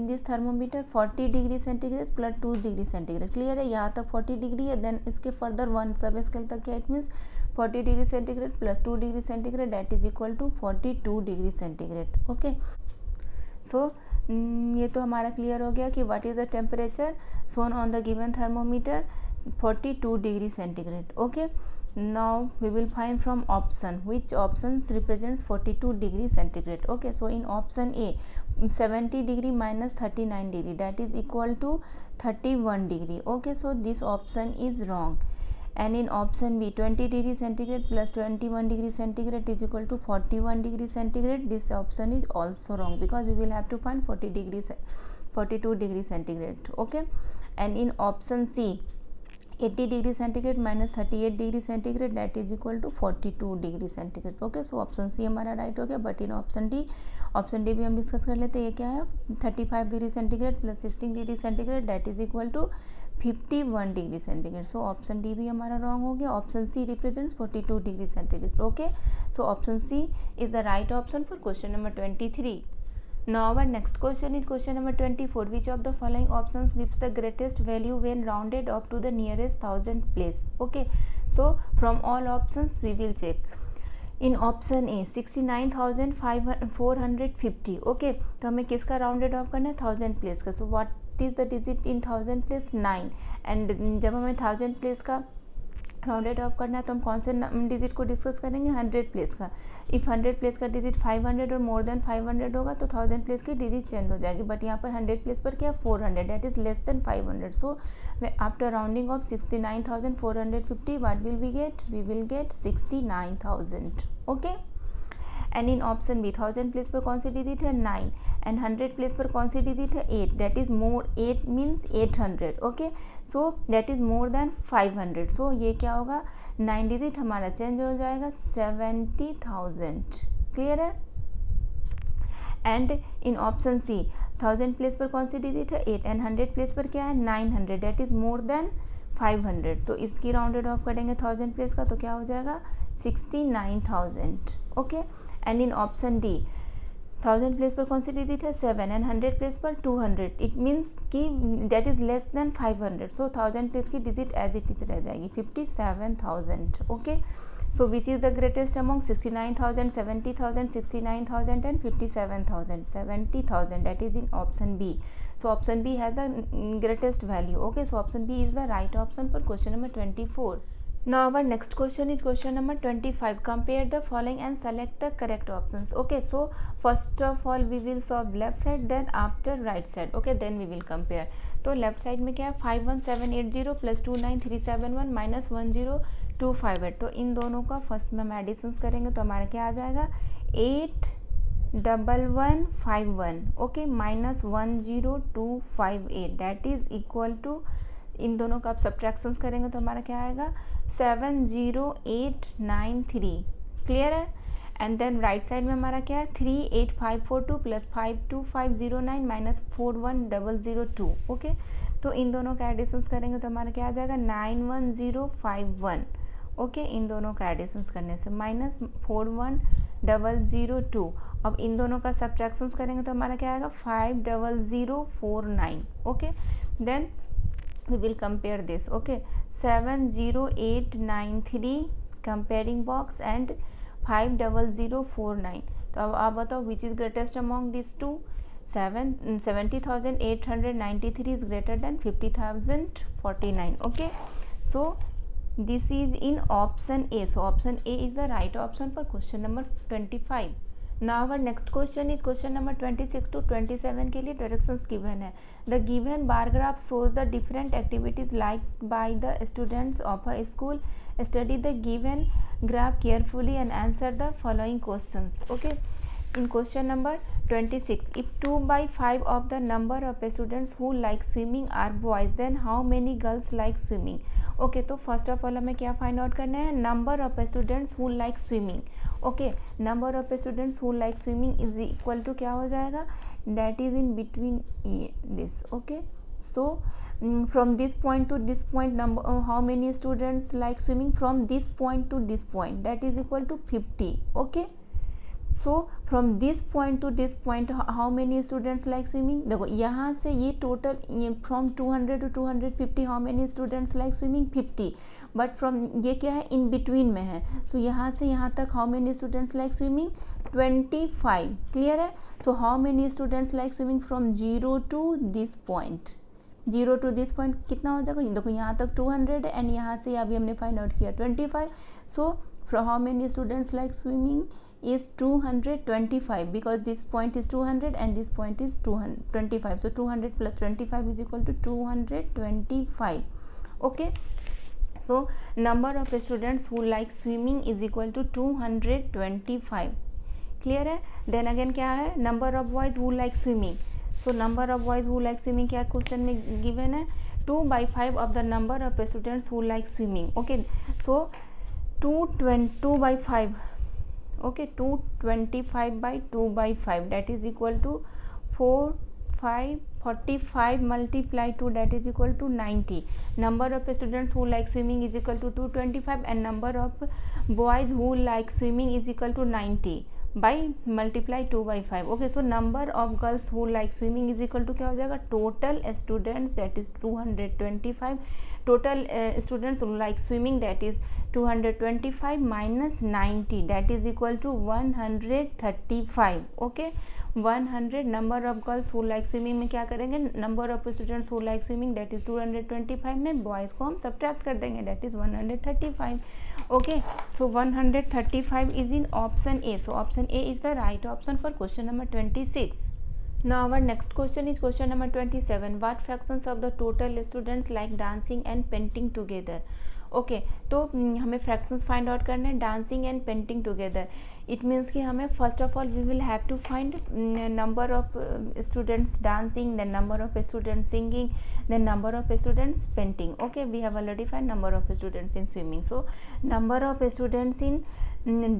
this thermometer, 40 degree centigrade plus 2 degree centigrade. Clear है, यहाँ तक 40 डिग्री है. देन इसके फर्दर 1 सब स्केल तक क्या, it means 40 degree centigrade plus 2 degree centigrade, that is equal to 42 degree centigrade. Okay, so ये तो हमारा क्लियर हो गया कि what is the temperature shown on the given thermometer, 42 degree centigrade. Okay, now we will find from option which options represents 42 degree centigrade. Okay, so in option A 70 degree minus 39 degree, that is equal to 31 degree. Okay, so this option is wrong. and in option B 20 degree centigrade plus 21 degree centigrade is equal to 41 degree centigrade. This option is also wrong because we will have to find 42 degree centigrade. Okay, and in option C 80 degree centigrade minus 38 degree centigrade that is equal to 42 degree centigrade. Okay, so option C हमारा right हो गया. But in option D भी हम discuss कर लेते हैं. ये क्या है, 35 degree centigrade plus 16 degree centigrade that is equal to 51 degree centigrade. So option D भी हमारा रॉन्ग हो गया. Option C represents 42 degree centigrade. Okay, so option C is the right option for question number 23. Now our next question is question number 24. Which of the following options gives the greatest value when rounded up to the nearest thousand place? Okay, so from all options we will check. In option A 69,450. Okay, तो हमें किसका rounded off करना है, 1000 place का. सो what is the digit in 1000 place, 9. And जब हमें 1000 place का rounded off करना है तो हम कौन से डिजिट को डिस्कस करेंगे, 100 प्लेस का. इफ़ 100 प्लेस का डिजिट 500 और मोर देन 500 होगा तो 1000 प्लेस की डिजिट चेंज हो जाएगी. बट यहाँ पर 100 प्लेस पर क्या, 400 that is less than 500. So after rounding off 69,450 what will we get, we will get 69,000. Okay, and in option B 1000 place पर कौन सी डिजिट है, 9. एंड 100 प्लेस पर कौन सी डिजिट है, 8. That is more, 8 means 800. Okay, so that is more than 500. सो ये क्या होगा, 9 digit हमारा चेंज हो जाएगा 70,000. क्लियर है. And in option C 1000 place पर कौन सी डिजिट है, 8. एंड 100 प्लेस पर क्या है, 900. That is more than 500. तो इसकी राउंडेड ऑफ करेंगे 1000 प्लेस का तो क्या हो जाएगा, 69,000. Okay, and in option D 1000 place पर कौन सी डिजिट है, 7. एंड 100 प्लेस पर 200. इट मीन्स कि that is less than 500. So 1000 place की डिजिट एज इट इज रह जाएगी 57,000. Okay, so which is the greatest among 69,000, 70,000, 69,000 and 57,000. 70,000 that is in option B. So option B has the greatest value. Okay, so option B is the right option for question number 24. Now our next question is question number 25. Compare the following and select the correct options. Okay, so first of all we will solve left side, then after right side. Okay, then we will compare. तो left side में क्या है, 51780 plus 29371 minus 10258. तो इन दोनों का first में हम editions करेंगे तो हमारा क्या आ जाएगा, 81151. Okay, minus 10258 that is equal to, इन दोनों का आप सब्ट्रैक्शंस करेंगे तो हमारा क्या आएगा, 70893. क्लियर है. एंड देन राइट साइड में हमारा क्या है, 38542 प्लस 52509 माइनस 41002. ओके, तो इन दोनों का एडिशंस करेंगे तो हमारा क्या आ जाएगा, 91051. ओके, इन दोनों का एडिशंस करने से माइनस 41002. अब इन दोनों का सब्ट्रैक्शंस करेंगे तो हमारा क्या आएगा, 50049. Okay, then we will compare this. Okay, 70893 comparing box and 50049. तो अब आप बताओ which is greatest among this two. 70,893 is greater than 50,049. Okay, so this is in option A. So option A is the right option for question number 25. Now our next question is question number 26 to 27 के लिए directions given है. The given bar graph shows the different activities liked by the students of a school. Study the given graph carefully and answer the following questions. Okay. In question number 26, if 2 by 5 of the number of students who like swimming are boys, then how many girls like swimming? Okay, तो first of all हमें क्या find out करना है, number of students who like swimming. Okay, number of students who like swimming is equal to क्या हो जाएगा, that is in between this. Okay, so from this point to this point, number how many students like swimming from this point to this point, that is equal to 50. Okay, so from this point to this point how many students like swimming. देखो यहाँ से ये total ये from 200 to 250 how many students like swimming, 50. But from ये क्या है, इन between में है. तो यहाँ से यहाँ तक how many students like swimming, 25. Clear है. So how many students like swimming from 0 to this point. 0 to this point कितना हो जाएगा, देखो यहाँ तक 200 एंड यहाँ से अभी हमने फाइंड आउट किया 25. सो how many students like swimming is 225 because this point is 200 and this point is 225. So 200 plus 25 is equal to 225. Okay, So number of students who like swimming is equal to 225. Clear है. Then again क्या है, number of boys who like swimming. So number of boys who like swimming क्या question में given है, 2/5 of the number of students who like swimming. Okay, so 2/5. Okay, 225/2/5 that is equal to 45 multiply 2 that is equal to 90. Number of students who like swimming is equal to 225 and number of boys who like swimming is equal to 90 by multiply 2/5. Okay, so number of girls who like swimming is equal to क्या हो जाएगा, total students that is 225. Total students who like swimming that is 225 minus 90 that is equal to 135. Okay, 100. Number of girls who like swimming में क्या करेंगे, number of students who like swimming that is 225 में boys को हम subtract कर देंगे that is 135. Okay, so 135 is in option A. So option A is the right option for question number 26. Now our next question is question number 27. What fractions of the total students like dancing and painting together? Okay, तो हमें fractions find out करने हैं, dancing and painting together. It means कि हमें first of all we will have to find number of students dancing, then number of students singing, then number of students painting. Okay, we have already find number of students in swimming. So number of students in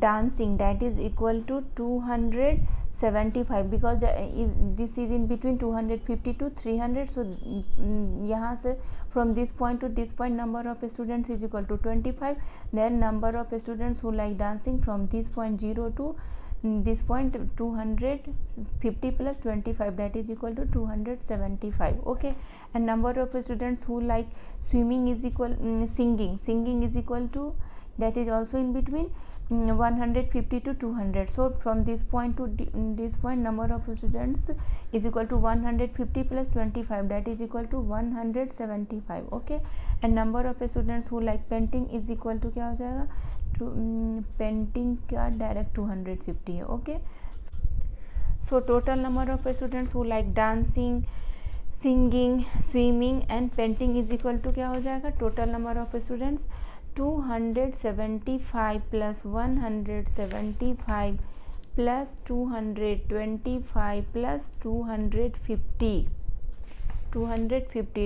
dancing that is equal to 275 because this is in between 250 to 300. so यहाँ से from this point to this point number of students is equal to 25. then number of students who like dancing from this point 0 to this point 250 plus 25 that is equal to 275. okay, and number of students who like swimming is equal singing is equal to that is also in between 150 to 200. so from this point to this point number of students is equal to 150 plus 25 that is equal to 175. okay, and number of students who like painting is equal to क्या हो जाएगा, painting का direct 250 है. Okay, so total number of students who like dancing, singing, swimming and painting is equal to क्या हो जाएगा, total number of students 275 plus 175 plus 225 plus 250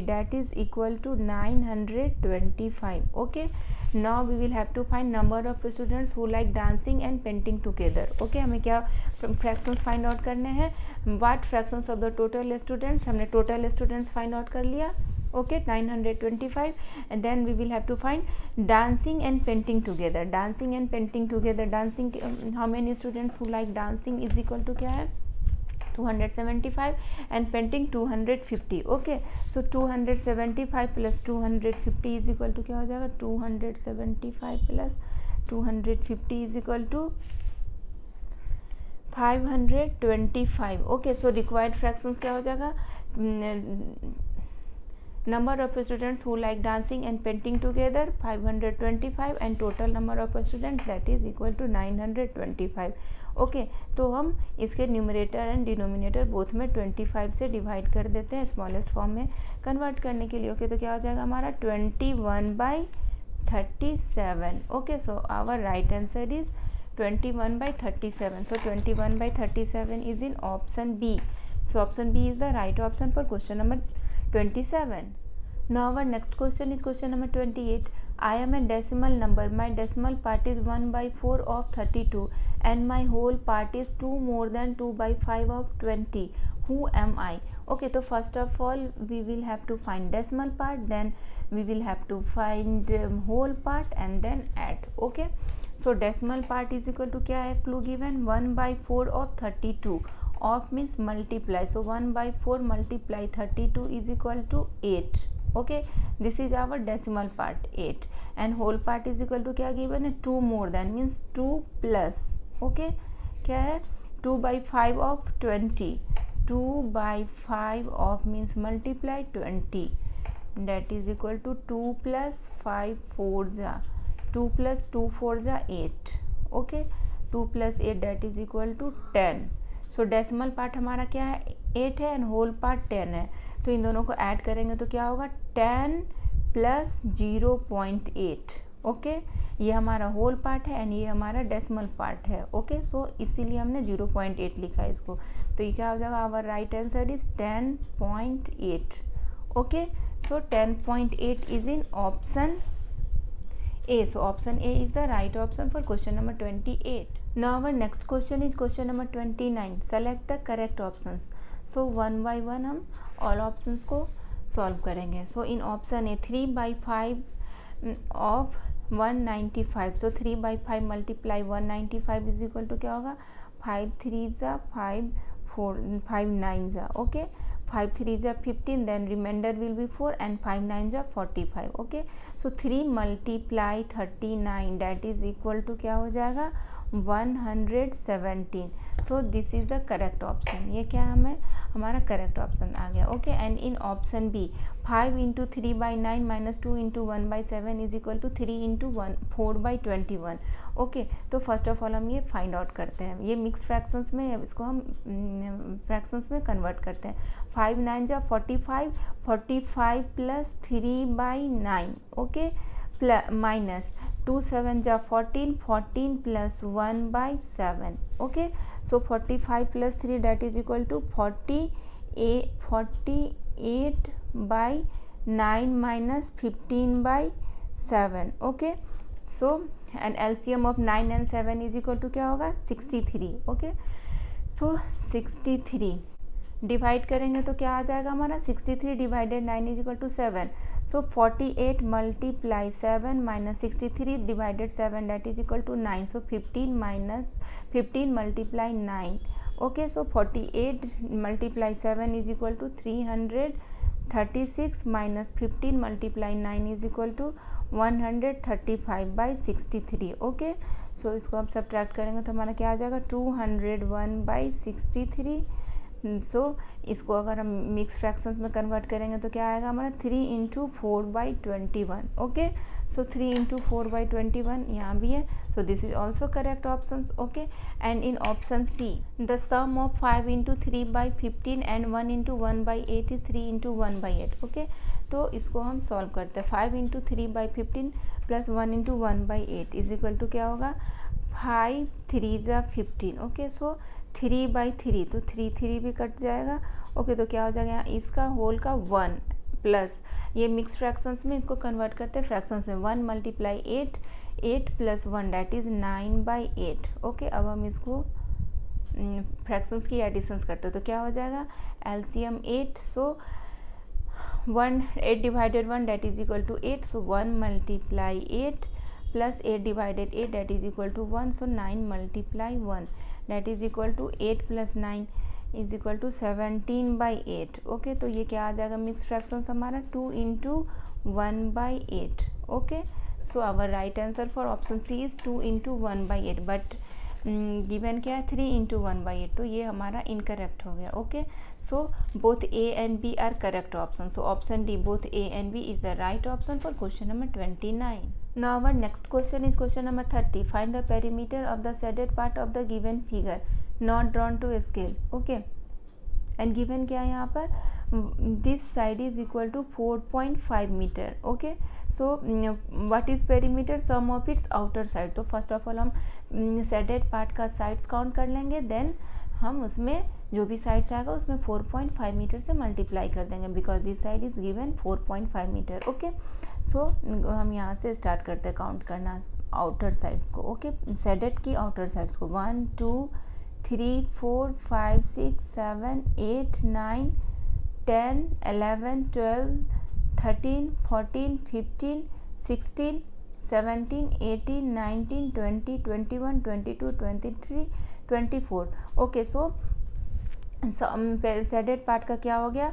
that is equal to 925. okay, now we will have to find number of students who like dancing and painting together. okay, हमें क्या fractions find out करने हैं, what fractions of the total students. हमने total students find out कर लिया. okay, 925. and then we will have to find dancing and painting together. dancing and painting together, dancing how many students who like dancing is equal to क्या है, 275 and painting 250. okay, so 275 plus 250 is equal to क्या हो जाएगा, 275 plus 250 is equal to 525. okay, so required fractions क्या हो जाएगा, number of students who like dancing and painting together 525 and total number of students that is equal to 925. Okay, तो हम इसके numerator and denominator both में 25 से divide कर देते हैं स्मॉलेस्ट फॉर्म में कन्वर्ट करने के लिए. ओके, तो क्या हो जाएगा हमारा 21/37. Okay, so our right answer is 21/37. So 21/37 is in option B. So option B is the right option for question number 27. Now our next question is question number 28. I am a decimal number. My decimal part is 1/4 of 32 and my whole part is 2 more than 2/5 of 20. Who am I? Okay, so first of all we will have to find decimal part, then we will have to find whole part and then add. okay, so decimal part is equal to क्या है, clue given 1/4 of 32. of means multiply, so 1/4 multiply 32 is equal to 8. okay, this is our decimal part 8 and whole part is equal to क्या given है, 2 more than means 2 plus. okay, क्या है, 2/5 of 20. 2/5 of means multiply 20 that is equal to 2 plus 5 4 जा 2 plus 2 4 जा 8. okay, 2 plus 8 that is equal to 10. So decimal part हमारा क्या है, 8 है एंड होल पार्ट 10 है, तो इन दोनों को ऐड करेंगे तो क्या होगा, 10 प्लस 0.8। ओके, ये हमारा होल पार्ट है एंड ये हमारा डेसिमल पार्ट है। ओके, सो इसीलिए हमने 0.8 लिखा है इसको। तो ये क्या हो जाएगा, our right answer is 10.8। Okay, so 10.8 is in option A. So option A is the right option for question number 28. Now our next question is question number 29. Select the correct options. So one by one हम all options को solve करेंगे. So in option A 3/5 of 195. So 3/5 multiply 195 is equal to क्या होगा, 5 3s are 5 4 5 9s are okay, 5 3s are 15, then remainder will be 4 and 5 9s are 45. okay, so 3 multiply 39 that is equal to क्या हो जाएगा, 117. so this is the correct option. ये क्या हमें हमारा correct option आ गया. Okay, and in option B 5 into 3/9 minus 2 into 1/7 is equal to 3 into 4/21. Okay, तो फर्स्ट ऑफ ऑल हम ये फाइंड आउट करते हैं. ये मिक्स फ्रैक्शंस में, इसको हम फ्रैक्शंस में कन्वर्ट करते हैं. 5 9 जा 45, 45 प्लस 3/9. ओके, माइनस 2 7 जा 14, 14 प्लस 1/7. ओके, so 45 plus 3 that is equal to 48/9 minus 15/7. Okay, so and LCM of 9 and 7 is equal to क्या होगा, 63. ओके, सो 63 डिवाइड करेंगे तो क्या आ जाएगा हमारा, 63 divided 9 is equal to 7. So 48 multiply 7 minus 63 divided 7 that is equal to 9. So 15 multiply 9. Okay, so 48 multiply 7 is equal to 336 minus 15 multiply 9 is equal to 135/63. Okay, so इसको हम सब्ट्रैक्ट करेंगे तो हमारा क्या आ जाएगा, 201/63. सो इसको अगर हम मिक्स फ्रैक्शंस में कन्वर्ट करेंगे तो क्या आएगा हमारा, 3 इंटू 4/21. ओके, सो 3 इंटू 4/21 यहाँ भी है. So this is also correct options. Okay, and in option C the sum of 5 into 3/15 and 1 into 1/8 is 3 into 1/8. Okay, तो इसको हम सॉल्व करते हैं. 5 into 3/15 plus 1 into 1/8 is equal to क्या होगा, 5 3 जा 15. ओके, सो 3/3 तो 3 भी कट जाएगा. ओके, तो क्या हो जाएगा यहाँ इसका होल का 1 प्लस ये मिक्स फ्रैक्शंस में इसको कन्वर्ट करते हैं फ्रैक्शंस में. 1 multiply 8 plus 1 that is 9/8. Okay, अब हम इसको फ्रैक्शंस की एडिशंस करते हैं तो क्या हो जाएगा, LCM 8. So 8 divided 1 that is equal to 8. So 1 multiply 8 plus 8 divided 8 that is equal to 1. So 9 multiply 1 that is equal to 8 plus 9 is equal to 17/8. Okay, तो ये क्या आ जाएगा मिक्स फ्रैक्शंस हमारा 2 into 1/8. Okay, so our right answer for option C is 2 into 1/8. But given क्या है, 3 into 1/8, तो ये हमारा इनकरेक्ट हो गया. Okay, so both A and B are correct option. So option D both A and B is the right option for question number 29. Now our next question is question number 30. Find the perimeter of the shaded part of the given figure not drawn to scale. Okay, and given क्या है यहाँ पर, this side is equal to 4.5 meter. Okay, so what is perimeter, sum of its outer side. तो first of all हम shaded part का sides count कर लेंगे, then हम उसमें जो भी साइड्स आएगा उसमें 4.5 मीटर से मल्टीप्लाई कर देंगे because this side is given 4.5 metre. Okay, so हम यहाँ से स्टार्ट करते हैं काउंट करना आउटर साइड्स को. ओके, शेडेड की आउटर साइड्स को 1 2 3 4 5 6 7 8 9 10 11 12 13 14 15 16 17 18 19 20 21 22 23 24. ओके, सो शेडेड पार्ट का क्या हो गया,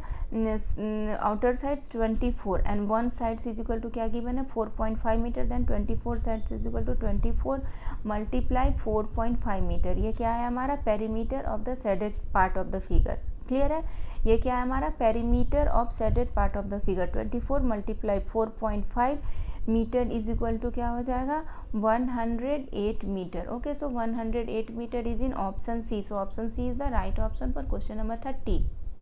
outer sides 24 and one sides is equal to क्या गिवन है, 4.5 metre. Then 24 sides is equal to 24 multiply 4.5 metre. ये क्या है हमारा perimeter of the shaded part of the figure. Clear है, ये क्या है हमारा perimeter of shaded part of the figure. 24 multiply 4.5 metre is equal to क्या हो जाएगा, 108 metre. Okay, so 108 metre is in option C. So option C is the right option for question number 30.